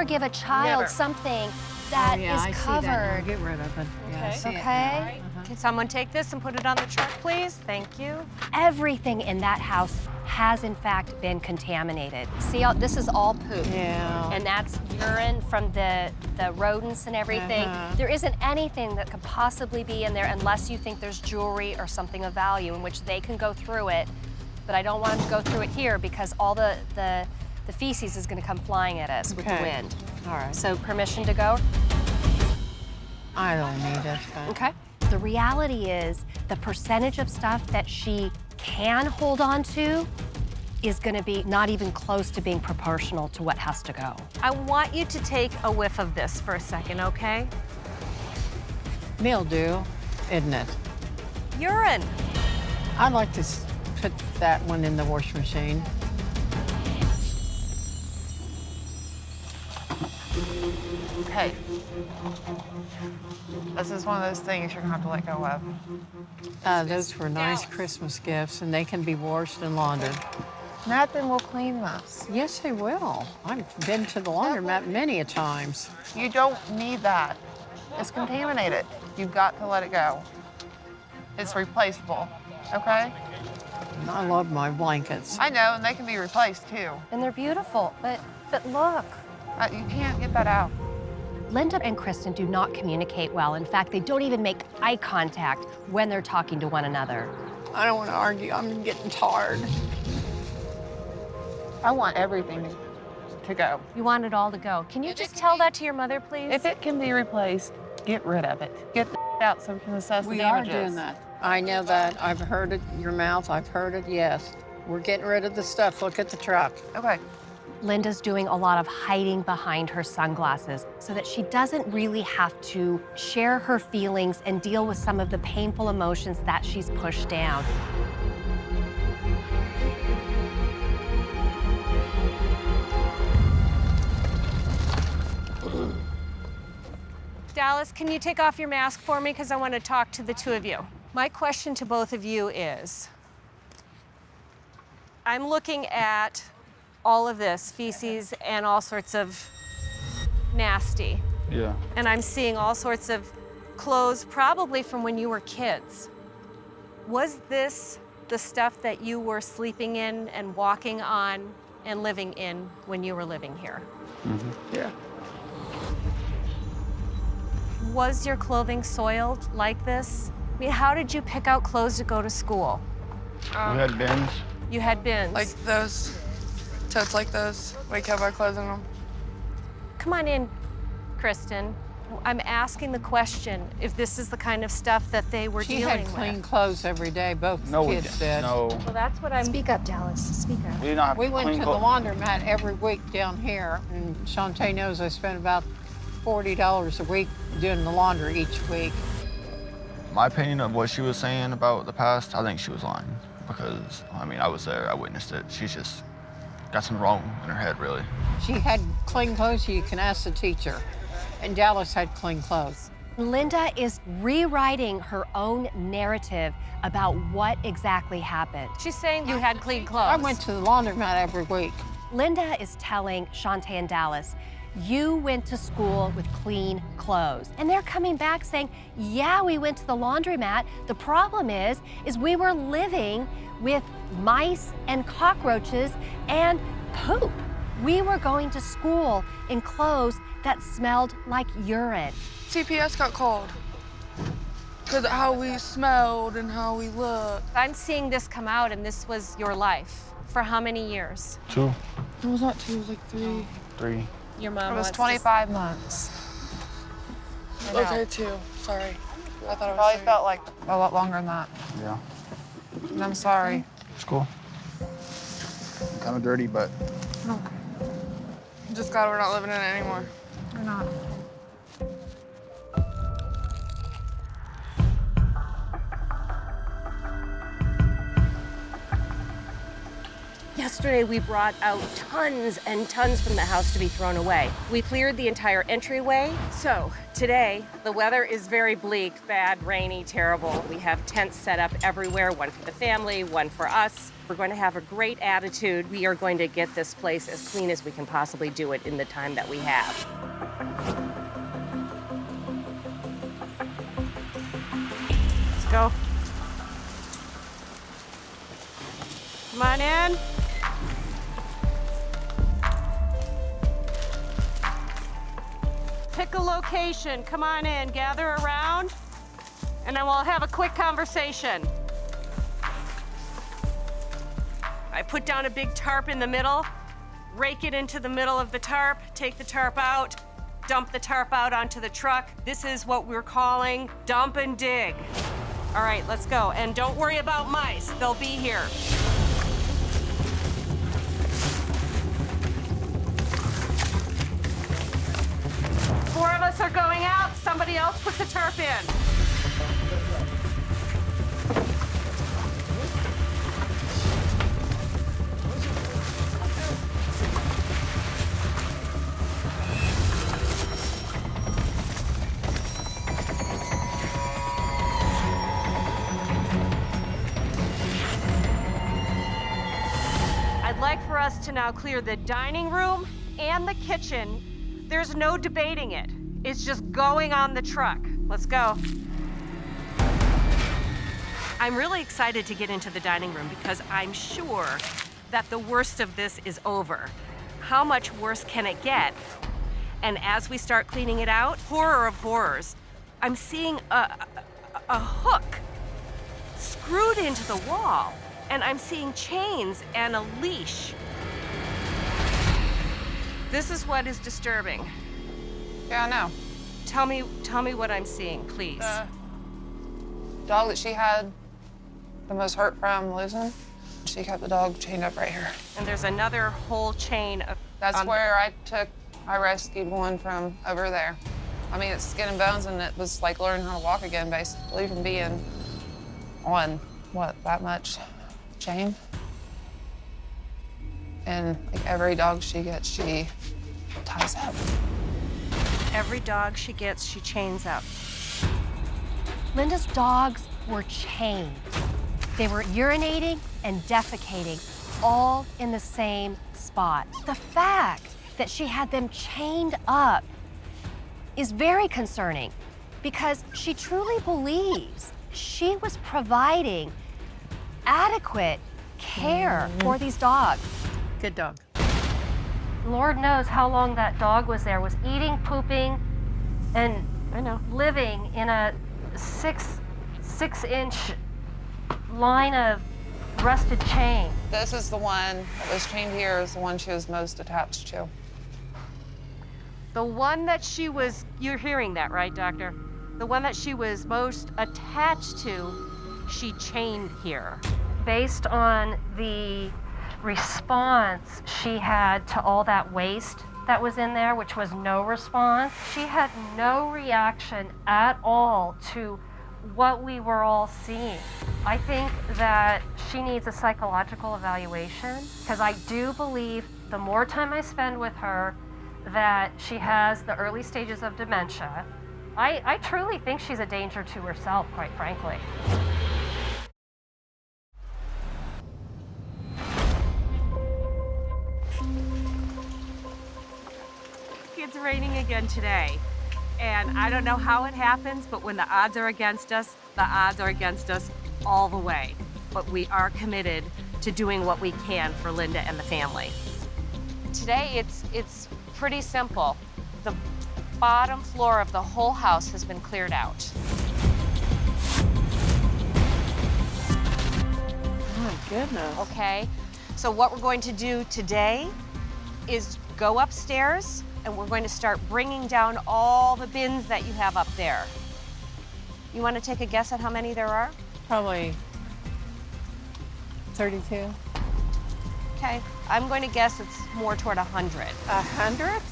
give a child something that is I covered. See that. Get rid of it. Yeah, I see it now. Okay. Can someone take this and put it on the truck, please? Thank you. Everything in that house has in fact been contaminated. See, this is all poop. Yeah. And that's urine from the rodents and everything. There isn't anything that could possibly be in there unless you think there's jewelry or something of value in which they can go through it. But I don't want them to go through it here because all the feces is going to come flying at us with the wind. All right. So permission to go? I don't need it. Okay. The reality is the percentage of stuff that she can hold on to is going to be not even close to being proportional to what has to go. I want you to take a whiff of this for a second, okay? Mildew, isn't it? Urine. I'd like to put that one in the washing machine. Okay. This is one of those things you're gonna have to let go of. Those were nice Christmas gifts, and they can be washed and laundered. Nothing will clean this. Yes, they will. I've been to the laundromat many a times. You don't need that. It's contaminated. You've got to let it go. It's replaceable, okay? And I love my blankets. I know, and they can be replaced too. And they're beautiful, but look. You can't get that out. Linda and Kristen do not communicate well. In fact, they don't even make eye contact when they're talking to one another. I don't want to argue. I'm getting tired. I want everything to go. You want it all to go. Can you just tell that to your mother, please? If it can be replaced, get rid of it. Get the out so we can assess the We are damages. doing that. I know that. I've heard it in your mouth. I've heard it, yes. We're getting rid of the stuff. Look at the truck. Okay. Linda's doing a lot of hiding behind her sunglasses so that she doesn't really have to share her feelings and deal with some of the painful emotions that she's pushed down. Dallas, can you take off your mask for me? Because I want to talk to the two of you. My question to both of you is, I'm looking at all of this, feces and all sorts of nasty. Yeah. And I'm seeing all sorts of clothes, probably from when you were kids. Was this the stuff that you were sleeping in and walking on and living in when you were living here? Mm-hmm. Yeah. Was your clothing soiled like this? I mean, how did you pick out clothes to go to school? We had bins. You had bins. Like those. Totes like those. We kept our clothes in them. Come on in, Kristen. I'm asking the question if this is the kind of stuff that they were She dealing had clean with. clothes every day, both kids did. No. Well, that's what I'm... Speak up, Dallas. Speak up. We did not have We went clean to the clothes. laundromat every week down here, and Shantae knows I spent about $40 a week doing the laundry each week. My opinion of what she was saying about the past, I think she was lying because, I mean, I was there, I witnessed it. She's just got something wrong in her head, really. She had clean clothes, you can ask the teacher. And Dallas had clean clothes. Linda is rewriting her own narrative about what exactly happened. She's saying you had clean clothes. I went to the laundromat every week. Linda is telling Shantae and Dallas, you went to school with clean clothes. And they're coming back saying, yeah, we went to the laundromat. The problem is we were living with mice and cockroaches and poop. We were going to school in clothes that smelled like urine. CPS got called because of how we smelled and how we looked. I'm seeing this come out, and this was your life. For how many years? 2. It was not 2, it was like 3. 3. Your mom It was wants to- 25 months. I know. Okay, 2. Sorry. I thought it was Probably 3. felt like a lot longer than that. Yeah. And I'm sorry. It's cool. Kind of dirty, but Just glad we're not living in it anymore. We're not. Yesterday, we brought out tons and tons from the house to be thrown away. We cleared the entire entryway. So today, the weather is very bleak, bad, rainy, terrible. We have tents set up everywhere, one for the family, one for us. We're going to have a great attitude. We are going to get this place as clean as we can possibly do it in the time that we have. Let's go. Come on in. Pick a location. Come on in. Gather around, and then we'll have a quick conversation. I put down a big tarp in the middle. Rake it into the middle of the tarp. Take the tarp out. Dump the tarp out onto the truck. This is what we're calling dump and dig. All right, let's go. And don't worry about mice. They'll be here. Four of us are going out. Somebody else put the tarp in. I'd like for us to now clear the dining room and the kitchen. There's no debating it. It's just going on the truck. Let's go. I'm really excited to get into the dining room because I'm sure that the worst of this is over. How much worse can it get? And as we start cleaning it out, horror of horrors, I'm seeing a hook screwed into the wall, and I'm seeing chains and a leash. This is what is disturbing. Yeah, I know. Tell me what I'm seeing, please. The dog that she had the most hurt from losing, she kept the dog chained up right here. And there's another whole chain of... That's where I rescued one from over there. I mean, it's skin and bones, and it was like learning how to walk again, basically, from being on, that much chain. And like every dog she gets, she ties up. Every dog she gets, she chains up. Linda's dogs were chained. They were urinating and defecating all in the same spot. The fact that she had them chained up is very concerning because she truly believes she was providing adequate care for these dogs. Good dog. Lord knows how long that dog was there, was eating, pooping, and living in a six-inch line of rusted chain. This is the one that was chained here, is the one she was most attached to. The one that she was, you're hearing that, right, Doctor? The one that she was most attached to, she chained here. Based on the response she had to all that waste that was in there, which was no response, she had no reaction at all to what we were all seeing. I think that she needs a psychological evaluation, because I do believe the more time I spend with her, that she has the early stages of dementia. I truly think she's a danger to herself, quite frankly. It's raining again today. And I don't know how it happens, but when the odds are against us, the odds are against us all the way. But we are committed to doing what we can for Linda and the family. Today, it's pretty simple. The bottom floor of the whole house has been cleared out. Oh my goodness. Okay, so what we're going to do today is go upstairs, and we're going to start bringing down all the bins that you have up there. You want to take a guess at how many there are? Probably 32. Okay, I'm going to guess it's more toward 100. 100?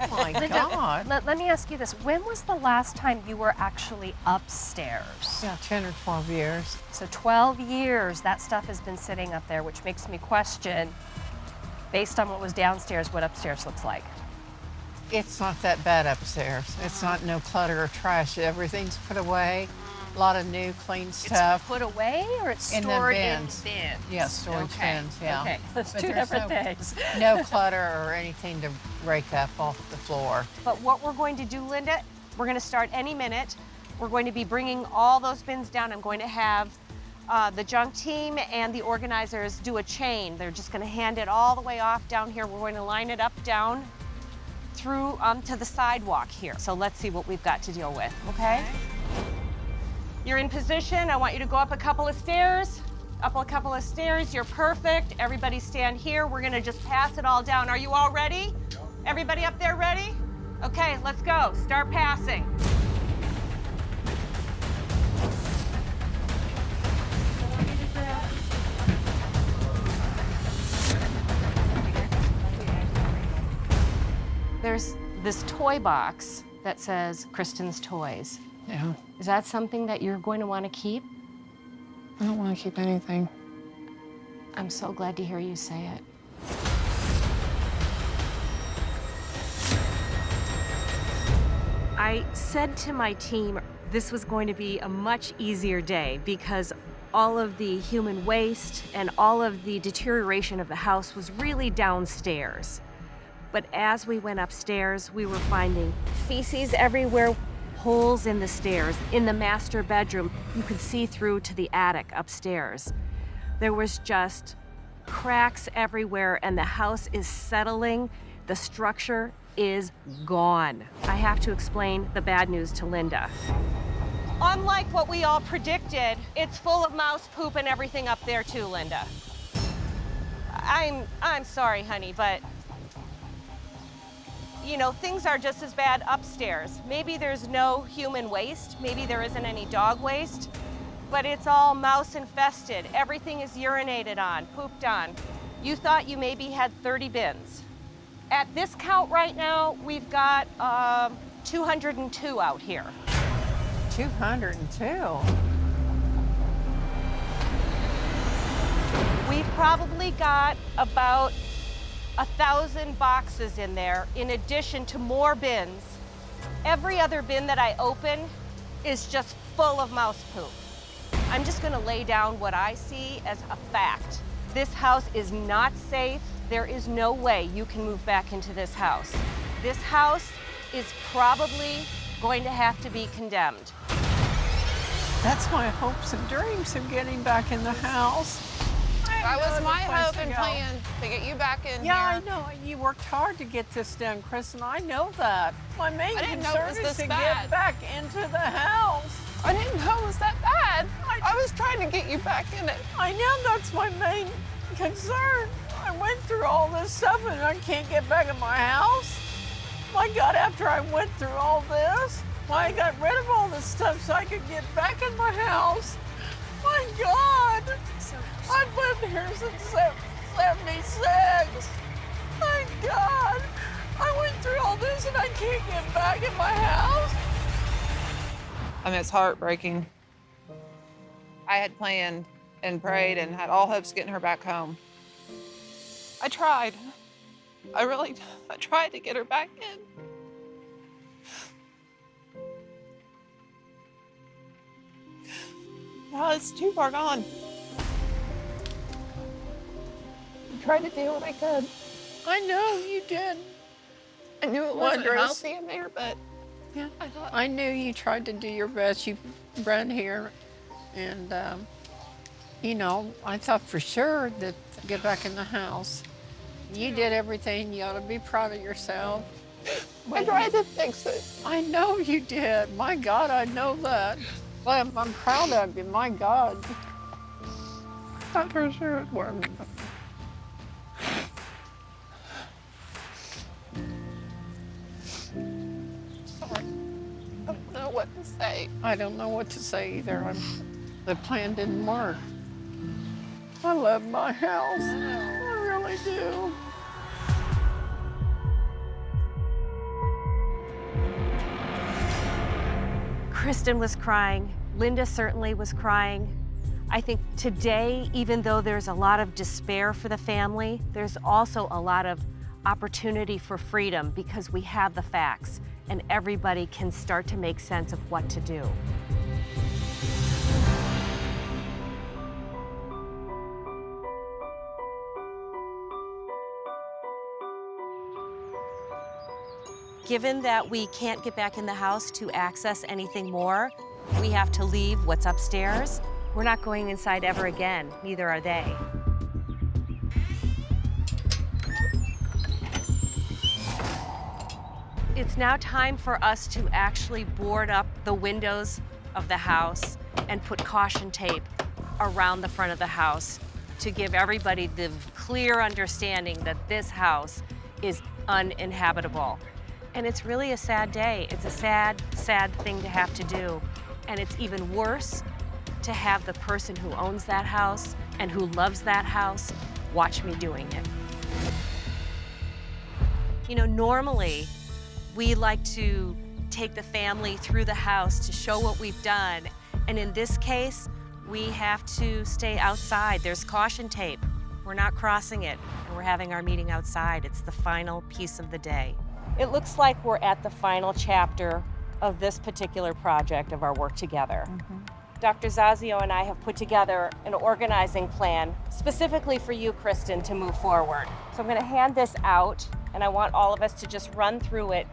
Oh my God. Let me ask you this. When was the last time you were actually upstairs? Yeah, 10 or 12 years. So 12 years that stuff has been sitting up there, which makes me question, based on what was downstairs, what upstairs looks like. It's not that bad upstairs. It's not no clutter or trash. Everything's put away. A lot of new, clean stuff. It's put away, or it's in the stored bins. in bins? Yeah, storage bins, yeah. Okay, that's But two there's different things. No clutter or anything to rake up off the floor. But what we're going to do, Linda, we're going to start any minute. We're going to be bringing all those bins down. I'm going to have the junk team and the organizers do a chain. They're just going to hand it all the way off down here. We're going to line it up down through to the sidewalk here. So let's see what we've got to deal with, okay? You're in position. I want you to go up a couple of stairs. Up a couple of stairs. You're perfect. Everybody stand here. We're gonna just pass it all down. Are you all ready? Everybody up there ready? Okay, let's go. Start passing. There's this toy box that says Kristen's Toys. Yeah. Is that something that you're going to want to keep? I don't want to keep anything. I'm so glad to hear you say it. I said to my team this was going to be a much easier day because all of the human waste and all of the deterioration of the house was really downstairs. But as we went upstairs, we were finding feces everywhere, holes in the stairs. In the master bedroom, you could see through to the attic upstairs. There was just cracks everywhere, and the house is settling. The structure is gone. I have to explain the bad news to Linda. Unlike what we all predicted, it's full of mouse poop and everything up there too, Linda. I'm sorry, honey, but you know, things are just as bad upstairs. Maybe there's no human waste, maybe there isn't any dog waste, but it's all mouse infested. Everything is urinated on, pooped on. You thought you maybe had 30 bins. At this count right now, we've got 202 out here. 202? We've probably got about 1,000 boxes in there, in addition to more bins. Every other bin that I open is just full of mouse poop. I'm just gonna lay down what I see as a fact. This house is not safe. There is no way you can move back into this house. This house is probably going to have to be condemned. That's my hopes and dreams of getting back in the house. That was my hope and plan, to get you back in here. Yeah, I know. You worked hard to get this done, Kristen. I know that. My main I didn't know concern it was is this to bad. get back into the house. I didn't know it was that bad. I was trying to get you back in it. I know that's my main concern. I went through all this stuff and I can't get back in my house. My God, after I went through all this, I got rid of all this stuff so I could get back in my house. My God, I've lived here since 76. My God, I went through all this and I can't get back in my house. I mean, it's heartbreaking. I had planned and prayed and had all hopes of getting her back home. I tried. I tried to get her back in. Now it's too far gone. I tried to do what I could. I know you did. I knew it wasn't Wondrous. healthy in there, but Yeah, I thought I knew you tried to do your best. You ran here, and you know, I thought for sure that get back in the house. You did everything. You ought to be proud of yourself. I tried to fix it. I know you did. My God, I know that. Well, I'm proud of you. My God. Thought for sure it worked. Sorry. I don't know what to say. I don't know what to say either. The plan didn't work. I love my house. I really do. Kristen was crying. Linda certainly was crying. I think today, even though there's a lot of despair for the family, there's also a lot of opportunity for freedom because we have the facts and everybody can start to make sense of what to do. Given that we can't get back in the house to access anything more, we have to leave what's upstairs. We're not going inside ever again, neither are they. It's now time for us to actually board up the windows of the house and put caution tape around the front of the house to give everybody the clear understanding that this house is uninhabitable. And it's really a sad day. It's a sad, sad thing to have to do. And it's even worse to have the person who owns that house and who loves that house watch me doing it. You know, normally we like to take the family through the house to show what we've done. And in this case, we have to stay outside. There's caution tape. We're not crossing it, and we're having our meeting outside. It's the final piece of the day. It looks like we're at the final chapter of this particular project of our work together. Dr. Zazio and I have put together an organizing plan specifically for you, Kristen, to move forward. So I'm going to hand this out, and I want all of us to just run through it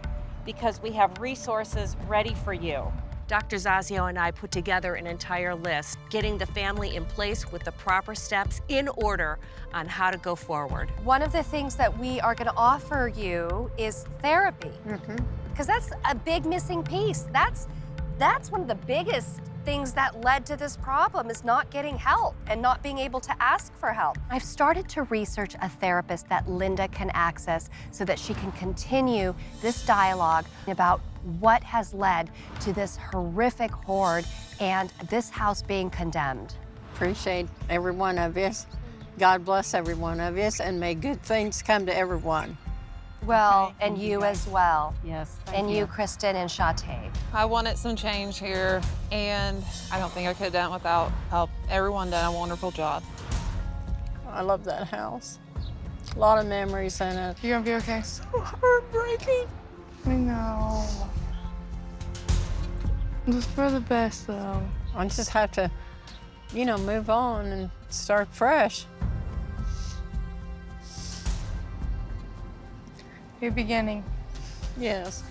because we have resources ready for you. Dr. Zazio and I put together an entire list, getting the family in place with the proper steps in order on how to go forward. One of the things that we are going to offer you is therapy, because that's a big missing piece. That's one of the biggest things that led to this problem is not getting help and not being able to ask for help. I've started to research a therapist that Linda can access so that she can continue this dialogue about what has led to this horrific horde and this house being condemned. Appreciate every one of us. God bless every one of us, and may good things come to everyone. Well, and you as well. Yes. And you, Kristen, and Shantae. I wanted some change here, and I don't think I could have done it without help. Everyone done a wonderful job. I love that house. A lot of memories in it. You gonna be okay? So heartbreaking. I know. It's for the best, though. I just have to, you know, move on and start fresh. New beginning. Yes.